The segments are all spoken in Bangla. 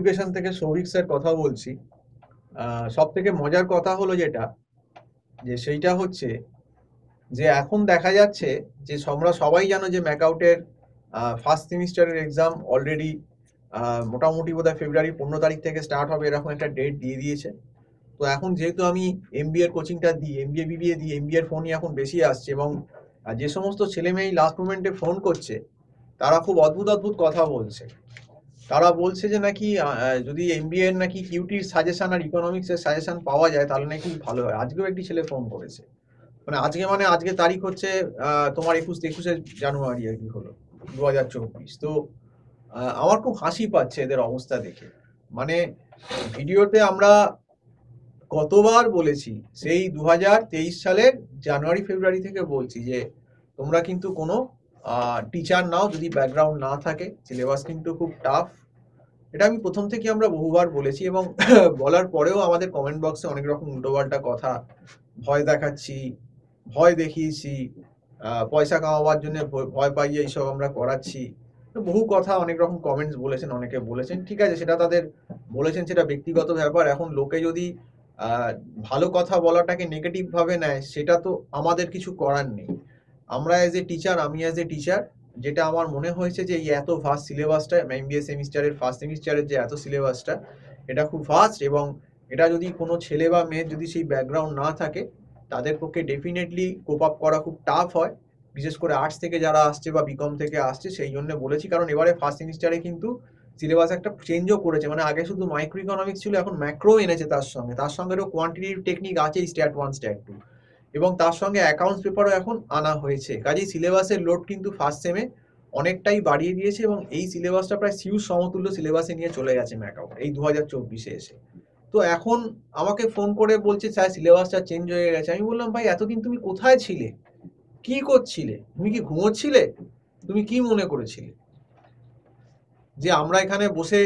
এডুকেশন থেকে সৌভিক স্যার কথা বলছি। সব থেকে মজার কথা হলো সেইটা হচ্ছে যে এখন দেখা যাচ্ছে যে আমরা সবাই জানো যে ম্যাকআউটের ফার্স্ট সেমিস্টারের এক্সাম অলরেডি মোটামুটি বোধহয় ফেব্রুয়ারি 15 তারিখ থেকে স্টার্ট হবে, এরকম একটা ডেট দিয়ে দিয়েছে। তো এখন যেহেতু আমি এমবিএ এর কোচিংটা দিই, এমবিএ বিবিএ দিই, এমবিএ এর ফোনই এখন বেশি আসছে, এবং যে সমস্ত ছেলে মেয়ে লাস্ট মোমেন্টে ফোন করছে তারা খুব অদ্ভুত অদ্ভুত কথা বলছে। তারা বলছে যে নাকি যদি এমবিএ এর নাকি কিউটির সাজেশন আর ইকোনমিক্স এর সাজেশন পাওয়া যায় তাহলে নাকি খুব ভালো হয়। আজকেও একটি ছেলে ফোন করেছে, মানে আজকে তারিখ হচ্ছে তোমার 21শে জানুয়ারি আর কি হলো 2024। তো আমার খুব হাসি পাচ্ছে এদের অবস্থা দেখে। মানে ভিডিওতে আমরা কতবার বলেছি, সেই 2023 সালের জানুয়ারি ফেব্রুয়ারি থেকে বলছি যে তোমরা কিন্তু কোনো টিচার নাও যদি ব্যাকগ্রাউন্ড না থাকে, সিলেবাস কিন্তু খুব টাফ। এটা আমি প্রথম থেকে আমরা বহুবার বলেছি, এবং বলার পরেও আমাদের কমেন্ট বক্সে অনেক রকম উল্টোপাল্টা কথা, ভয় দেখাচ্ছি, ভয় দেখিয়েছি, পয়সা কামাবার জন্য ভয় পাইয়ে এইসব আমরা করাচ্ছি, বহু কথা অনেক রকম কমেন্টস বলেছেন, অনেকে বলেছেন। ঠিক আছে, সেটা তাদের বলেছেন, সেটা ব্যক্তিগত ব্যাপার। এখন লোকে যদি ভালো কথা বলাটাকে নেগেটিভ ভাবে নেয়, সেটা তো আমাদের কিছু করার নেই। আমরা অ্যাজ এ টিচার, আমি অ্যাজ এ টিচার, যেটা আমার মনে হয়েছে যে এই এত ভাস্ট সিলেবাসটা, এমবিএ সেমিস্টারের ফার্স্ট সেমিস্টারের যে এত সিলেবাসটা, এটা খুব ফাস্ট, এবং এটা যদি কোনো ছেলে বা মেয়ের যদি সেই ব্যাকগ্রাউন্ড না থাকে তাদের পক্ষে ডেফিনেটলি কোপ আপ করা খুব টাফ হয়, বিশেষ করে আর্টস থেকে যারা আসছে বা বিকম থেকে আসছে। সেই জন্য বলেছি, কারণ এবারে ফার্স্ট সেমিস্টারে কিন্তু সিলেবাস একটা চেঞ্জও করেছে। মানে আগে শুধু মাইক্রো ইকোনমিক্স ছিল, এখন ম্যাক্রো এনেছে তার সঙ্গে কোয়ান্টিটিভ টেকনিক আছে, স্ট্যাট 1 স্ট্যাট 2, এবং তার সঙ্গে অ্যাকাউন্টস পেপারও এখন আনা হয়েছে। কাজেই সিলেবাসের লোড কিন্তু ফার্স্ট সেমে অনেকটাই বাড়িয়ে দিয়েছে, এবং এই সিলেবাসটা প্রায় সিউজ সমতুল্য সিলেবাসে নিয়ে চলে গেছে ম্যাকআউট এই 2024-এ এসে। তো এখন আমাকে ফোন করে বলছে স্যার সিলেবাসটা চেঞ্জ হয়ে গেছে। আমি বললাম ভাই এতদিন তুমি কোথায় ছিলে, কি করছিলে, তুমি কি ঘুমোচ্ছিলে, তুমি কি মনে করেছিলে যে আমরা এখানে বসে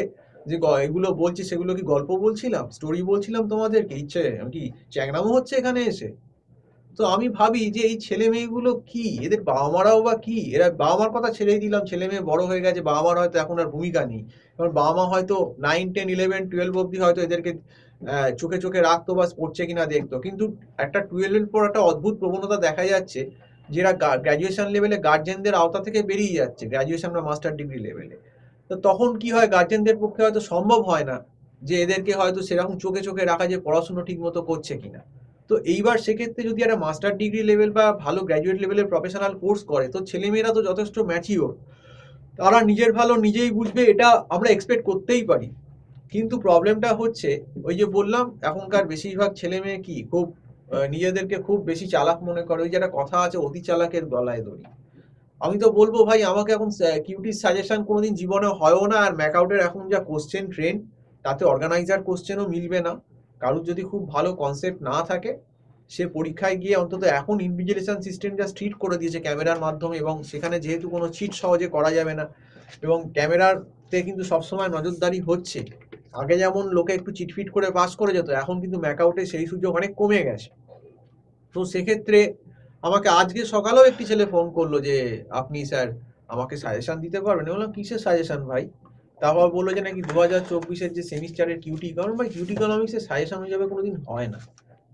যে এগুলো বলছি সেগুলো কি গল্প বলছিলাম, স্টোরি বলছিলাম তোমাদেরকে, ইচ্ছে কি চ্যাংরামো হচ্ছে এখানে এসে? তো আমি ভাবি যে এই ছেলে মেয়েগুলো কি, এদের বাবা মারাও বা কি, এরা বাবা মার কথা ছেড়েই দিলাম, ছেলে মেয়ে বড় হয়ে গেছে, বাবা মার হয়তো এখন আর ভূমিকা নেই। কারণ বাবা মা হয়তো 9, 10, 11, 12 অব্দি হয়তো এদেরকে চোখে চোখে রাখতো বা পড়ছে কিনা দেখতো, কিন্তু একটা 12-এর পর একটা অদ্ভুত প্রবণতা দেখা যাচ্ছে, যেটা গ্র্যাজুয়েশন লেভেলে গার্জেনদের আওতা থেকে বেরিয়ে যাচ্ছে, গ্র্যাজুয়েশন বা মাস্টার ডিগ্রি লেভেলে। তো তখন কি হয়, গার্জেনদের পক্ষে হয়তো সম্ভব হয় না যে এদেরকে হয়তো সেরকম চোখে চোখে রাখা, যে পড়াশুনো ঠিক মতো করছে কিনা। তো এইবার সেক্ষেত্রে যদি একটা মাস্টার ডিগ্রি লেভেল বা ভালো গ্র্যাজুয়েট লেভেলের প্রফেশনাল কোর্স করে, তো ছেলেমেয়েরা তো যথেষ্ট ম্যাচিওর, তারা নিজের ভালো নিজেই বুঝবে, এটা আমরা এক্সপেক্ট করতেই পারি। কিন্তু প্রবলেমটা হচ্ছে, ওই যে বললাম, এখনকার বেশিরভাগ ছেলে মেয়ে কি খুব নিজেদেরকে খুব বেশি চালাক মনে করে। ওই যে একটা কথা আছে, অতি চালাকের গলায় দড়ি। আমি তো বলবো ভাই, আমাকে এখন কিউটির সাজেশন কোনোদিন জীবনে হয়ও না। আর ম্যাকআউটের এখন যা কোশ্চেন ট্রেন্ড, তাতে অর্গানাইজার কোশ্চেনও মিলবে না। কারোর যদি খুব ভালো কনসেপ্ট না থাকে, সে পরীক্ষায় গিয়ে, অন্তত এখন ইনভিজিলেশন সিস্টেম যা স্ট্রিক্ট করে দিয়েছে ক্যামেরার মাধ্যমে, এবং সেখানে যেহেতু কোনো চিট সহজে করা যাবে না, এবং ক্যামেরাতে কিন্তু সবসময় নজরদারি হচ্ছে। আগে যেমন লোকে একটু চিটফিট করে পাস করে যেত, এখন কিন্তু ম্যাকআউটে সেই সুযোগ অনেক কমে গেছে। তো সেক্ষেত্রে আমাকে আজকে সকালেও একটি ছেলে ফোন করলো যে আপনি স্যার আমাকে সাজেশন দিতে পারবেন। বললাম কিসের সাজেশন ভাই? তারপর বললো যে নাকি 2024-এর যে সেমিস্টারের কিউটি ইকোনমিক্স, ভাই কিউটি ইকোনমিক্সের সাজেশন হিসাবে কোনোদিন হয় না।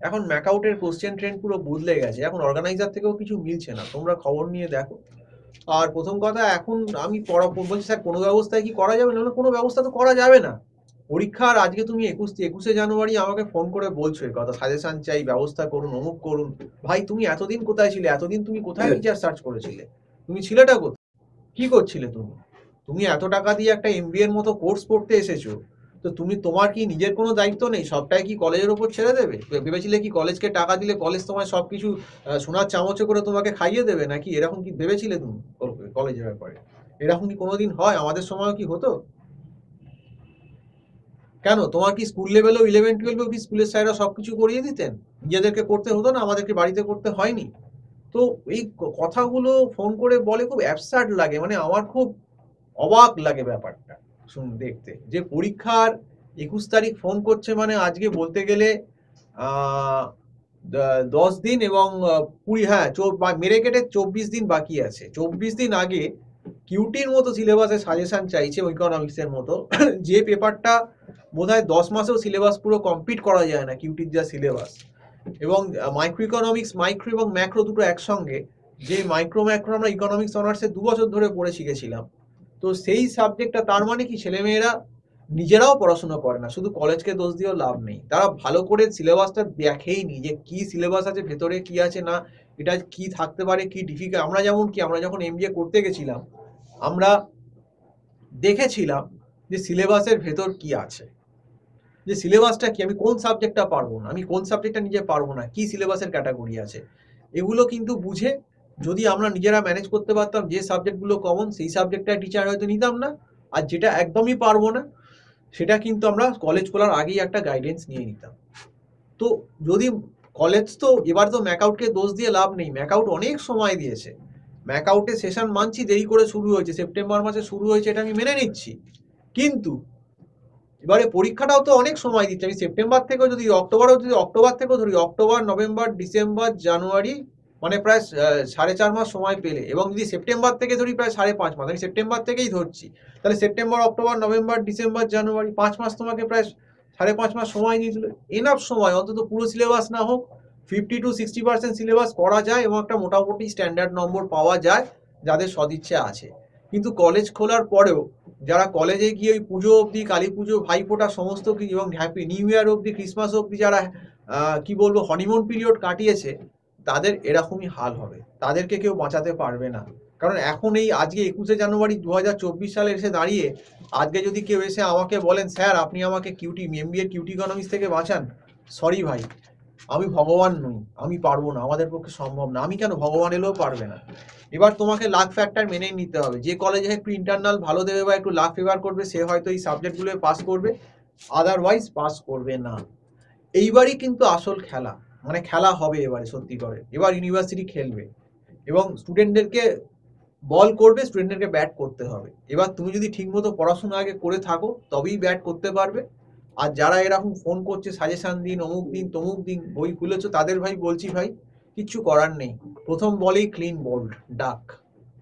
এখন ম্যাকআউটের কোশ্চেন ট্রেন্ড পুরো বদলে গেছে, এখন অর্গানাইজার থেকেও কিছু মিলছে না, তোমরা খবর নিয়ে দেখো। আর প্রথম কথা, এখন আমি বলছি স্যার কোনো ব্যবস্থায় কি করা যাবে না? কোনো ব্যবস্থা তো করা যাবে না। পরীক্ষার আজকে তুমি 21শে জানুয়ারি আমাকে ফোন করে বলছো এই কথা, সাজেশন চাই, ব্যবস্থা করুন, অমুক করুন। ভাই তুমি এতদিন কোথায় ছিলে? এতদিন তুমি কোথায় টিচার সার্চ করেছিলে? তুমি ছিলেটা কোথায়? কি করছিলে তুমি? তুমি এত টাকা দিয়ে একটা এমবিএ এর মতো কোর্স পড়তে এসেছো, তো তোমার কি নিজের কোনো দায়িত্ব নেই? সবটাই কি কলেজের উপর ছেড়ে দেবে? ভেবেছিলে কি কলেজকে টাকা দিলে কলেজ তোমায় সবকিছু সোনার চামচে করে তোমাকে খাইয়ে দেবে নাকি? এরকম কি ভেবেছিলে তুমি কলেজের ব্যাপারে? এরকম কি কোনোদিন হয়? আমাদের সময় কি হতো? কেন তোমার কি স্কুল লেভেলেও 11-12-এও কি স্কুলের স্যাররা সবকিছু করিয়ে দিতেন? নিজেদেরকে করতে হতো না? আমাদেরকে বাড়িতে করতে হয়নি? তো এই কথাগুলো ফোন করে বলে, খুব অ্যাবসার্ড লাগে। মানে আমার খুব অবাক লাগে ব্যাপারটা দেখতে, যে পরীক্ষার 21 তারিখ ফোন করছে, মানে আজকে বলতে গেলে 10 দিন এবং 20, হ্যাঁ মেরে কেটে 24 দিন বাকি আছে। 24 দিন আগে কিউটির মতো সিলেবাসের সাজেশন চাইছে ইকোনমিক্সের মতো, যে পেপারটা বোধহয় 10 মাসেও সিলেবাস পুরো কমপ্লিট করা যায় না, কিউটির যা সিলেবাস। এবং মাইক্রো ইকোনমিক্স, মাইক্রো এবং ম্যাক্রো দুটো একসঙ্গে, যে মাইক্রো ম্যাক্রো আমরা ইকোনমিক্স অনার্সে 2 বছর ধরে পড়ে শিখেছিলাম, তো সেই সাবজেক্টটা, তার মানে কি ছেলেমেয়েরা নিজেরাও পড়াশোনা করে না, শুধু কলেজকে দোষ দিয়েও লাভ নেই, তারা ভালো করে সিলেবাসটা দেখেই নি যে কি সিলেবাস আছে, ভেতরে কি আছে, না এটা কি থাকতে পারে, কি ডিফিকাল্ট। আমরা যেমন কি, আমরা যখন এমবিএ করতে গেছিলাম, আমরা দেখেছিলাম যে সিলেবাসের ভেতর কি আছে, যে সিলেবাসটা কি, আমি কোন সাবজেক্টটা পারবো না, আমি কোন সাবজেক্টটা নিজে পারবো না, কি সিলেবাসের ক্যাটাগরি আছে, এগুলো কিন্তু বুঝে যদি আমরা নিজেরা ম্যানেজ করতে পারতাম, যে সাবজেক্টগুলো কমন সেই সাবজেক্টটা টিচার হয়তো নিতাম না, আর যেটা একদমই পারবো না সেটা কিন্তু আমরা কলেজ খোলার আগেই একটা গাইডেন্স নিয়ে নিতাম। তো যদি কলেজ, তো এবার তো ম্যাকআউটকে দোষ দিয়ে লাভ নেই, ম্যাকআউট অনেক সময় দিয়েছে, ম্যাকআউটের সেশন মানছি দেরি করে শুরু হয়েছে, সেপ্টেম্বর মাসে শুরু হয়েছে, এটা আমি মেনে নিচ্ছি, কিন্তু এবারে পরীক্ষাটাও তো অনেক সময় দিচ্ছে। আমি সেপ্টেম্বর থেকেও যদি অক্টোবর থেকেও ধরি, অক্টোবর, নভেম্বর, ডিসেম্বর, জানুয়ারি, মানে প্রায় 4.5 মাস সময় পেলে, এবং যদি সেপ্টেম্বর থেকে ধরি প্রায় 5.5 মাস, আমি সেপ্টেম্বর থেকেই ধরছি, তাহলে সেপ্টেম্বর, অক্টোবর, নভেম্বর, ডিসেম্বর, জানুয়ারি, 5 মাস তোমাকে প্রায় 5.5 মাস সময় নিয়ে দিল। এনাফ সময়, অন্তত পুরো সিলেবাস না হোক 50 to 60% সিলেবাস করা যায় এবং একটা মোটামুটি স্ট্যান্ডার্ড নম্বর পাওয়া যায় যাদের সদিচ্ছা আছে। কিন্তু কলেজ খোলার পরেও যারা কলেজে গিয়ে ওই পুজো অবধি, কালী পুজো, ভাইফোঁটা সমস্ত কিছু, এবং হ্যাপি নিউ ইয়ার অবধি, ক্রিসমাস অবধি যারা কি বলবো হনিমুন পিরিয়ড কাটিয়েছে, তাদের এরকমই হাল হবে, তাদেরকে কেউ বাঁচাতে পারবে না। কারণ এখন এই আজকে 21শে জানুয়ারি 2024 সালে এসে দাঁড়িয়ে, আজকে যদি কেউ এসে আমাকে বলেন, স্যার আপনি আমাকে কিউটি এমবিএ কিউটি ইকোনমিক্স থেকে বাঁচান, সরি ভাই, আমি ভগবান নই, আমি পারবো না, আমাদের পক্ষে সম্ভব না। আমি কেন, ভগবান এলেও পারবে না। এবার তোমাকে লাক ফ্যাক্টর মেনেই নিতে হবে, যে কলেজে একটু ইন্টারনাল ভালো দেবে বা একটু লাক ফেভার করবে, সে হয়তো এই সাবজেক্টগুলো পাস করবে, আদারওয়াইজ পাস করবে না। এইবারই কিন্তু আসল খেলা, মানে খেলা হবে এবারে সত্যি করে, এবার ইউনিভার্সিটি খেলবে এবং স্টুডেন্টদেরকে বল করবে, স্টুডেন্টদেরকে ব্যাট করতে হবে। এবার তুমি যদি ঠিকমতো পড়াশোনা আগে করে থাকো তবেই ব্যাট করতে পারবে। আর যারা এরকম ফোন করছে সাজেশন দিন, অমুক দিন তমুক দিন, বই খুলেছো, তাদের ভাই বলছি, ভাই কিচ্ছু করার নেই, প্রথম বলেই ক্লিন বোল্ড ডাক,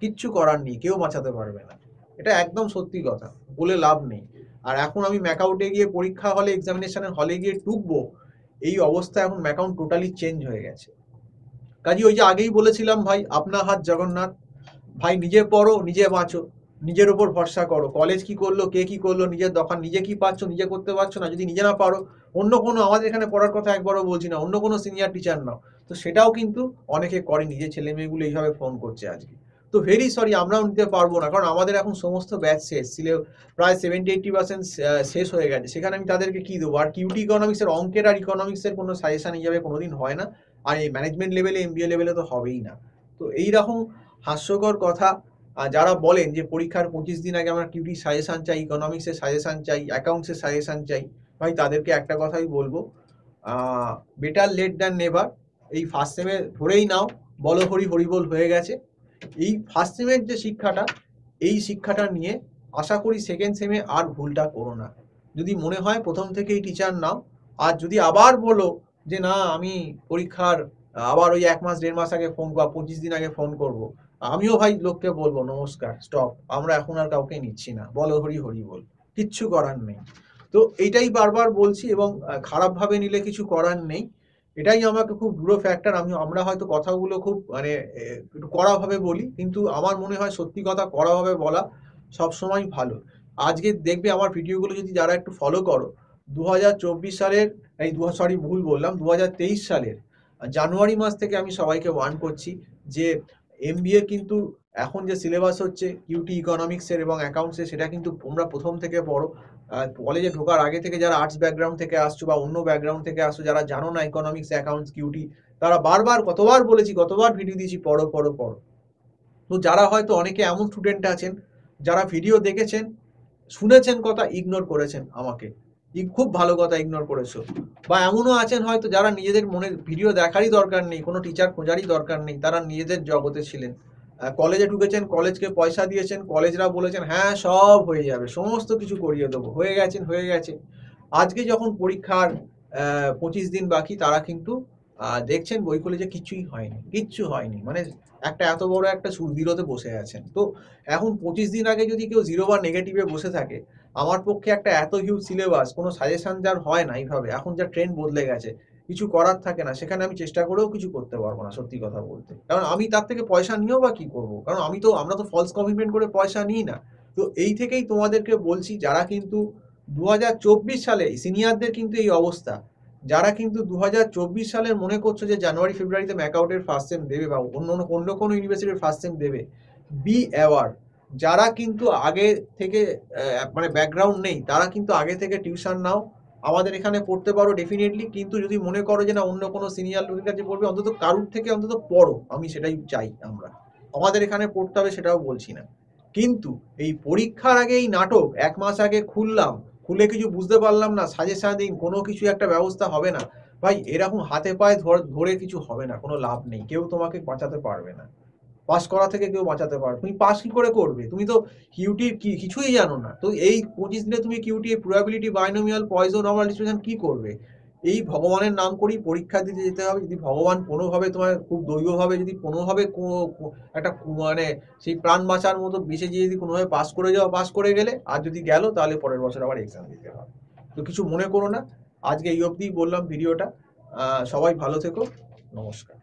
কিচ্ছু করার নেই, কেউ বাঁচাতে পারবে না, এটা একদম সত্যি কথা, বলে লাভ নেই। আর এখন আমি ম্যাকআউটে গিয়ে পরীক্ষা হলে, এক্সামিনেশনের হলে গিয়ে টুকবো, এই অবস্থা এখন ম্যাকআউট টোটালি চেঞ্জ হয়ে গেছে। কাজে ওই যে আগেই বলেছিলাম ভাই, আপনা হাত জগন্নাথ, ভাই নিজে পড়ো, নিজে বাঁচো, নিজের ওপর ভরসা করো, কলেজ কি করলো, কে কি করলো, নিজের দোকান, নিজে কি পাচ্ছ, নিজে করতে পারছো না, যদি নিজে না পারো, অন্য কোনো, আমাদের এখানে পড়ার কথা একবারও বলছি না, অন্য কোনো সিনিয়র টিচার নাও, তো সেটাও কিন্তু অনেকে করেনি, যে ছেলে মেয়েগুলো এইভাবে ফোন করছে আজকে। তো ভেরি সরি, আমরাও নিতে পারবো না, কারণ আমাদের এখন সমস্ত ব্যাচ শেষ ছিল, প্রায় 70-80% শেষ হয়ে গেছে, সেখানে আমি তাদেরকে কি দেবো। আর কিউটি ইকোনমিক্সের অঙ্কের আর ইকোনমিক্সের কোনো সাজেশন হিসাবে কোনোদিন হয় না, আর এই ম্যানেজমেন্ট লেভেলে, এমবিএ লেভেলে তো হবেই না। তো এইরকম হাস্যকর কথা। যারা বলেন যে পরীক্ষার 25 দিন আগে আমরা কিউটি সাজেশন চাই, ইকোনমিক্সের সাজেশন চাই, অ্যাকাউন্টসের সাজেশন চাই, ভাই তাদেরকে একটা কথাই বলবো, বেটার লেট দ্যান নেভার। এই ফার্স্ট সেমে ধরেই নাও, বলো হরি হরিবোল হয়ে গেছে। এই ফার্স্ট সেমের যে শিক্ষাটা, এই শিক্ষাটা নিয়ে আশা করি সেকেন্ড সেমে আর ভুলটা করো না। যদি মনে হয় প্রথম থেকেই টিচার নাও, আর যদি আবার বলো যে না আমি পরীক্ষার আবার ওই 1 মাস 1.5 মাস আগে ফোন, বা 25 দিন আগে ফোন করব, আমিও ভাই লোককে বলবো নমস্কার, স্টপ, আমরা এখন আর কাউকে নিচ্ছি না, বলো হরি হরি বল, কিচ্ছু করার নেই। তো এইটাই বারবার বলছি, এবং খারাপভাবে নিলে কিছু করার নেই, এটাই আমাকে খুব দৃঢ় ফ্যাক্টর। আমরা হয়তো কথাগুলো খুব মানে একটু কড়াভাবে বলি, কিন্তু আমার মনে হয় সত্যি কথা কড়াভাবে বলা সবসময় ভালো। আজকে দেখবে আমার ভিডিওগুলো যদি যারা একটু ফলো করো, 2024 সালের, এই সরি ভুল বললাম, 2023 সালের জানুয়ারি মাস থেকে আমি সবাইকে ওয়ার্ন করছি যে এমবিএ কিন্তু এখন যে সিলেবাস হচ্ছে কিউটি ইকোনমিক্সের এবং অ্যাকাউন্টসের, সেটা কিন্তু তোমরা প্রথম থেকে পড়ো। কলেজে ঢোকার আগে থেকে যারা আর্টস ব্যাকগ্রাউন্ড থেকে আসছো বা অন্য ব্যাকগ্রাউন্ড থেকে আসছো, যারা জানো না ইকোনমিক্স, অ্যাকাউন্টস, কিউটি, তারা বারবার, কতবার বলেছি, কতবার ভিডিও দিয়েছি, পড়ো পড়ো পড়ো। তো যারা হয়তো, অনেকে এমন স্টুডেন্ট আছেন যারা ভিডিও দেখেছেন, শুনেছেন কথা, ইগনোর করেছেন আমাকে, খুব ভালো কথা ইগনোর করেছো। বা এমনও আছেন হয়তো যারা নিজেদের মনে ভিডিও দেখারই দরকার নেই, কোনো টিচার খোঁজারই দরকার নেই, তারা নিজেদের জগতে ছিলেন, কলেজে ঢুকেছেন, কলেজকে পয়সা দিয়েছেন, কলেজরা বলেছেন হ্যাঁ সব হয়ে যাবে, সমস্ত কিছু করিয়ে দেবো, হয়ে গেছেন, হয়ে গেছে। আজকে যখন পরীক্ষার 25 দিন বাকি, তারা কিন্তু দেখছেন বই খুলে যে কিচ্ছুই হয়নি, কিচ্ছু হয়নি। মানে একটা এত বড় একটা সুদৃঢ়তে বসে আছেন। তো এখন 25 দিন আগে যদি কেউ 0 বা নেগেটিভে বসে থাকে, আমার পক্ষে একটা এত হিউজ সিলেবাস, কোনো সাজেশন যার হয় না এইভাবে, এখন যা ট্রেন্ড বদলে গেছে, কিছু করার থাকে না, সেখানে আমি চেষ্টা করেও কিছু করতে পারবো না সত্যি কথা বলতে। কারণ আমি তার থেকে পয়সা নিয়েও বা কি করব? কারণ আমরা তো ফলস কমিটমেন্ট করে পয়সা নিই না। তো এই থেকেই তোমাদেরকে বলছি, যারা কিন্তু 2024 সালে সিনিয়রদের কিন্তু এই অবস্থা। যারা কিন্তু 2024 সালের মনে করছো যে জানুয়ারি ফেব্রুয়ারিতে ম্যাকআউটের ফার্স্ট সেম দেবে বা অন্য কোনো ইউনিভার্সিটির ফার্স্ট সেম দেবে, বি অ্যাওয়ার। যারা কিন্তু আগে থেকে মানে ব্যাকগ্রাউন্ড নেই, তারা কিন্তু আগে থেকে টিউশন নাও, আমাদের এখানে পড়তে পারো ডেফিনেটলি। কিন্তু যদি মনে করো যে না অন্য কোনো সিনিয়র লোকের কাছে পড়বে, অন্তত কারুর থেকে অন্তত পড়ো, আমি সেটাই চাই। আমাদের এখানে পড়তে হবে সেটাও বলছি না, কিন্তু এই পরীক্ষার আগে এই নাটক 1 মাস আগে খুলে কিছু বুঝতে পারলাম না, সাজেশন দিন, কোনো কিছু একটা ব্যবস্থা হবে না ভাই, এরকম হাতে পায়ে ধরে কিছু হবে না, কোনো লাভ নেই, কেউ তোমাকে বাঁচাতে পারবে না। পাস করা থেকে কেউ বাঁচাতে পারবে, তুমি পাস কি করে করবে? তুমি তো কিউটির কিছুই জানো না। তো এই 25 দিনে তুমি cutie, probability, binomial, poison, normal distribution কি করবে? এই ভগবানের নাম করেই পরীক্ষা দিতে যেতে হবে। যদি ভগবান কোনোভাবে তোমার খুব দৈবভাবে যদি কোনোভাবে একটা মানে সেই প্রাণ বাঁচার মতো বেঁচে গিয়ে যদি কোনোভাবে পাস করে যাও, পাস করে গেলে, আর যদি গেল তাহলে পরের বছর আবার এক্সাম দিতে হবে। তো কিছু মনে করো না, আজকে এই অবধিই বললাম ভিডিওটা। সবাই ভালো থেকো, নমস্কার।